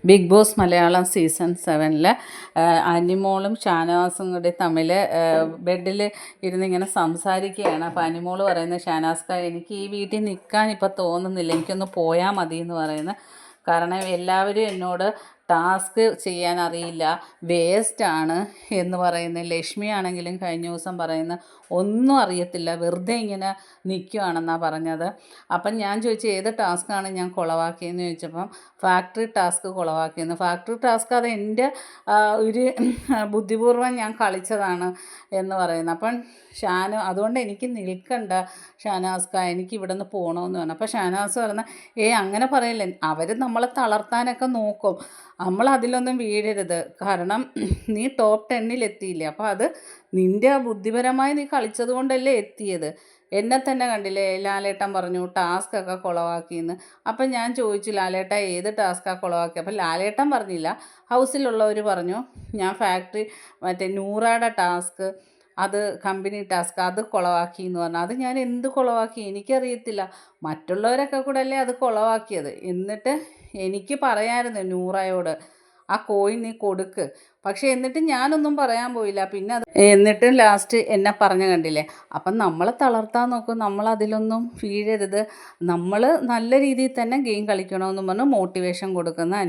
Big boss Malayalam season 7 അനിമോളും ഷാനവാസും കൂടി തമ്മിൽ ബെഡിൽ ഇരുന്നിങ്ങനെ സംസാരിക്കുകയാണ്. അപ്പോൾ അനിമോൾ പറയുന്നത്, ഷാനവാസ്ക എനിക്ക് ഈ വീട്ടിൽ നിൽക്കാൻ ഇപ്പോൾ തോന്നുന്നില്ല, എനിക്കൊന്ന് പോയാൽ മതി എന്ന് പറയുന്നത്. കാരണം എല്ലാവരും എന്നോട് ടാസ്ക് ചെയ്യാൻ അറിയില്ല, വേസ്റ്റാണ് എന്ന് പറയുന്നത്. ലക്ഷ്മി ആണെങ്കിലും കഴിഞ്ഞ ദിവസം പറയുന്ന ഒന്നും അറിയത്തില്ല, വെറുതെ ഇങ്ങനെ നിൽക്കുകയാണെന്നാണ് പറഞ്ഞത്. അപ്പം ഞാൻ ചോദിച്ചു ഏത് ടാസ്ക്കാണ് ഞാൻ കുളവാക്കിയെന്ന് ചോദിച്ചപ്പം ഫാക്ടറി ടാസ്ക് കുളവാക്കിയെന്ന്. ഫാക്ടറി ടാസ്ക് അത് എൻ്റെ ഒരു ബുദ്ധിപൂർവ്വം ഞാൻ കളിച്ചതാണ് എന്ന് പറയുന്നത്. അപ്പം അതുകൊണ്ട് എനിക്ക് നിൽക്കണ്ട ഷാനവാസ്ക, എനിക്ക് ഇവിടെ നിന്ന് പോകണമെന്ന് പറഞ്ഞു. അപ്പോൾ ഷാനവാസ് പറഞ്ഞ അങ്ങനെ പറയില്ല, അവർ നമ്മളെ തളർത്താനൊക്കെ നോക്കും, നമ്മൾ അതിലൊന്നും വീഴരുത്, കാരണം നീ ടോപ്പ് 10 എത്തിയില്ലേ, അപ്പോൾ അത് നിൻ്റെ ബുദ്ധിപരമായി നീ കളിച്ചത് കൊണ്ടല്ലേ എത്തിയത്. എന്നെ തന്നെ കണ്ടില്ലേ, ലാലേട്ടൻ പറഞ്ഞു ടാസ്കൊക്കെ കുളവാക്കിയെന്ന്. അപ്പം ഞാൻ ചോദിച്ചു ലാലേട്ട ഏത് ടാസ്ക്കാണ് കുളവാക്കി. അപ്പം ലാലേട്ടൻ പറഞ്ഞില്ല, ഹൗസിലുള്ളവർ പറഞ്ഞു ഞാൻ ഫാക്ടറി മറ്റേ നൂറയുടെ ടാസ്ക്, അത് കമ്പനി ടാസ്ക്, അത് കുളവാക്കി എന്ന് പറഞ്ഞു. അത് ഞാൻ എന്ത് കുളവാക്കി എനിക്കറിയത്തില്ല, മറ്റുള്ളവരൊക്കെ കൂടെ അല്ലേ അത് കുളവാക്കിയത്. എന്നിട്ട് എനിക്ക് പറയാമായിരുന്നു നൂറയോട് ആ കോയിൻ നീ കൊടുക്ക്, പക്ഷേ എന്നിട്ട് ഞാനൊന്നും പറയാൻ പോയില്ല. പിന്നെ അത് എന്നിട്ടും ലാസ്റ്റ് എന്നെ പറഞ്ഞു കണ്ടില്ലേ. അപ്പം നമ്മളെ തളർത്താൻ നോക്കും, നമ്മളതിലൊന്നും വീഴരുത്, നമ്മൾ നല്ല രീതിയിൽ തന്നെ ഗെയിം കളിക്കണമെന്ന് പറഞ്ഞ് മോട്ടിവേഷൻ കൊടുക്കുന്ന